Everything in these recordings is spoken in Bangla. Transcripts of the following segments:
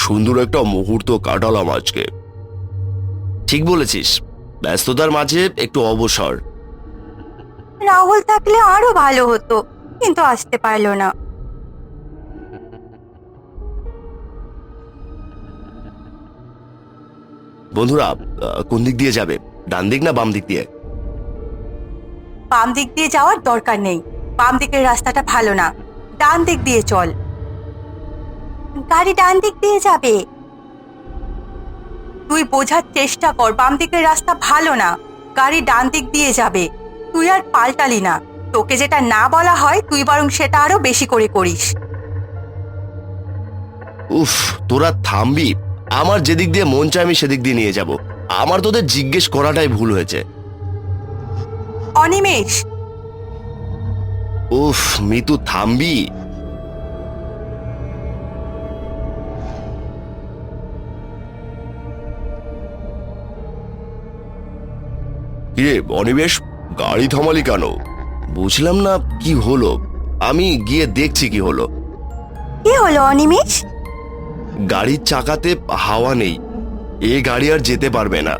সুন্দর একটা মুহূর্ত কাটালাম আজকে। ঠিক বলেছিস, ব্যস্ততার মাঝে একটু অবসর। রাহুল থাকলে আরো ভালো হতো, কিন্তু আসতে পারলো না। বন্ধুরা, কোন দিক দিয়ে যাবে, ডান দিক না বাম দিক দিয়ে? বাম দিক দিয়ে যাওয়ার দরকার নেই, বাম দিকের রাস্তাটা ভালো না, ডান দিক দিয়ে চল। গাড়ি ডান দিক দিয়ে যাবে। তুই বোঝার চেষ্টা কর, বাম দিকের রাস্তা ভালো না, গাড়ি ডান দিক দিয়ে যাবে। তুই আর পাল্টালি না, তোকে যেটা না বলা হয় তুই বরং সেটা আরো বেশি করে করিস। উফ, তোরা থামবি? আমার যেদিক দিয়ে মন চায় আমি সেদিক দিয়ে নিয়ে যাব। আমার তোদের জিজ্ঞেস করাটাই ভুল হয়েছে। অনিমেষ, উফ মিতু, থামবি? কিরে অনিমেষ, গাড়ি থামালি কেন? বুঝলাম না কি হলো। আমি গিয়ে দেখছি কি হলো। কি হলো অনিমেষ? গাড়ির চাকাতে হাওয়া নেই, এ গাড়ি আর যেতে পারবে না।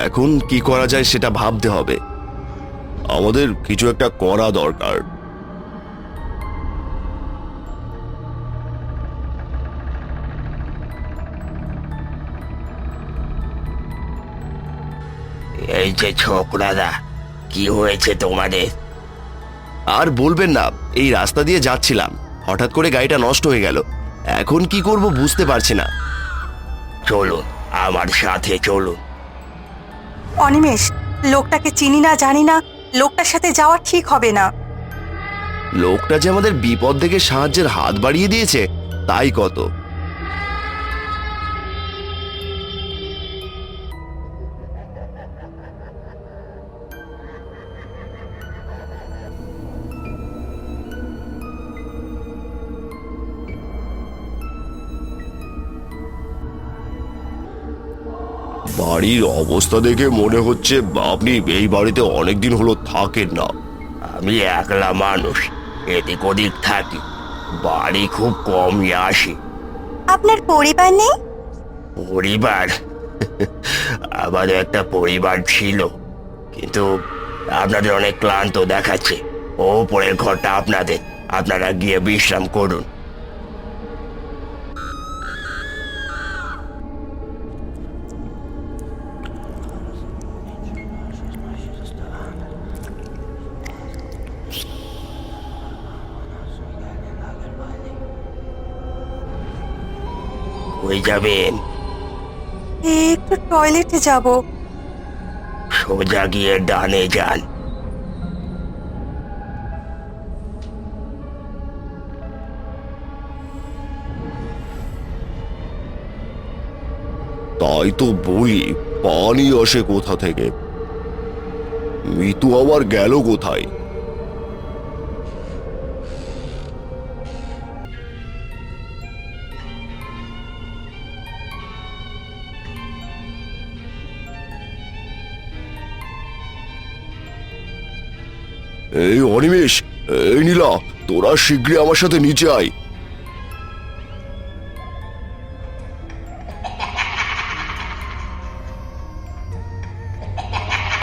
এখন কি করা যায় সেটা ভাবতে হবে। আমাদের কিছু একটা করা দরকার। এই যে ছোকরাদা, কি হয়েছে তোমাদের? আর বলবেন না, এই রাস্তা দিয়ে যাচ্ছিলাম, হঠাৎ করে গাড়িটা নষ্ট হয়ে গেল। এখন কি করব বুঝতে পারছি না। চলুন, আমার সাথে চলুন। অনিমেষ, লোকটাকে চিনি না জানি না, লোকটার সাথে যাওয়া ঠিক হবে না। লোকটা যে আমাদের বিপদ থেকে সাহায্যের হাত বাড়িয়ে দিয়েছে তাই কত। বাড়ির অবস্থা দেখে মনে হচ্ছে আপনি এই বাড়িতে অনেকদিন হলো থাকেন না। আমি একলা মানুষ, এদিক ওদিক থাকি, বাড়ি খুব কমই আসি। আপনার পরিবার নেই? পরিবার? আমাদের একটা পরিবার ছিল, কিন্তু আপনাদের অনেক ক্লান্ত দেখাচ্ছে। ওপরের ঘরটা আপনাদের, আপনারা গিয়ে বিশ্রাম করুন। কই যাবেন? একটু টয়লেটে যাব। সোজা গিয়ে ডানে যান। তাই তো বলি, পানি আসে কোথা থেকে? মিতু আবার গেল কোথায়? এই অনিমেষ, এই নীলা, তোরা শীঘ্রই আমার সাথে নিচে আয়।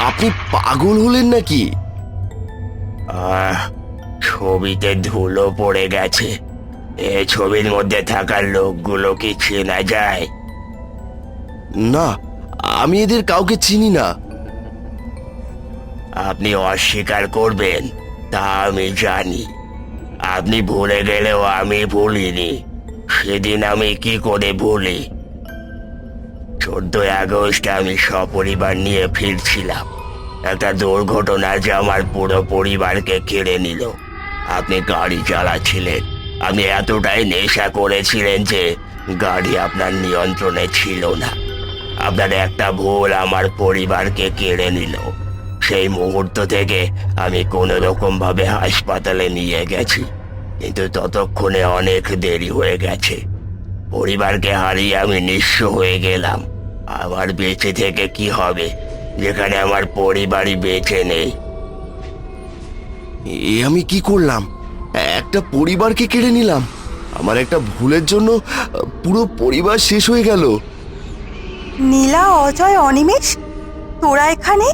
আপনি পাগল হলেন নাকি? ছবিতে ধুলো পড়ে গেছে। এ ছবির মধ্যে থাকা লোকগুলো কি চেনা যায়? না, আমি এদের কাউকে চিনি না। আপনি অস্বীকার করবেন তা আমি জানি। আপনি ভুলে গেলেও আমি ভুলিনি। সেদিন আমি কি করে ভুলি? 14ই আগস্ট আমি সপরিবার নিয়ে ফিরছিলাম। একটা দুর্ঘটনা যে আমার পুরো পরিবারকে কেড়ে নিল। আপনি গাড়ি চালাচ্ছিলেন, আপনি এতটাই নেশা করেছিলেন যে গাড়ি আপনার নিয়ন্ত্রণে ছিল না। আপনার একটা ভুল আমার পরিবারকে কেড়ে নিল। সেই মুহূর্ত থেকে আমি কোনো রকম ভাবে হাসপাতালে নিয়ে গেছি, কিন্তু ততক্ষণে অনেক দেরি হয়ে গেছে। পরিবারকে হারিয়ে আমি নিঃস্ব হয়ে গেলাম। আমার বেঁচে থেকে কি হবে যেখানে আমার পরিবারই বেঁচে নেই? এ আমি কি করলাম? একটা পরিবারকে কেড়ে নিলাম। আমার একটা ভুলের জন্য পুরো পরিবার শেষ হয়ে গেল। নীলা, অজয়, অনিমেষ, তোরা এখানে?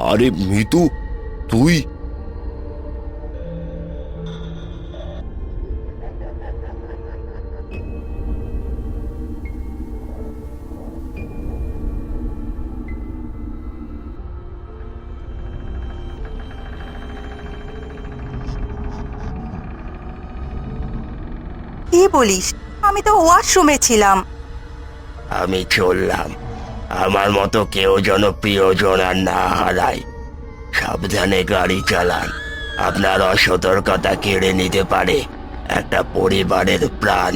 আরে মিতু, তুই? কি বলিস? আমি তো ওয়াশরুমে ছিলাম। আমি চললাম। আমার মতো কেউ যেন প্রিয়জন আর না হারায়। সাবধানে গাড়ি চালান। আপনার অসতর্কতা কেড়ে নিতে পারে একটা পরিবারের প্রাণ।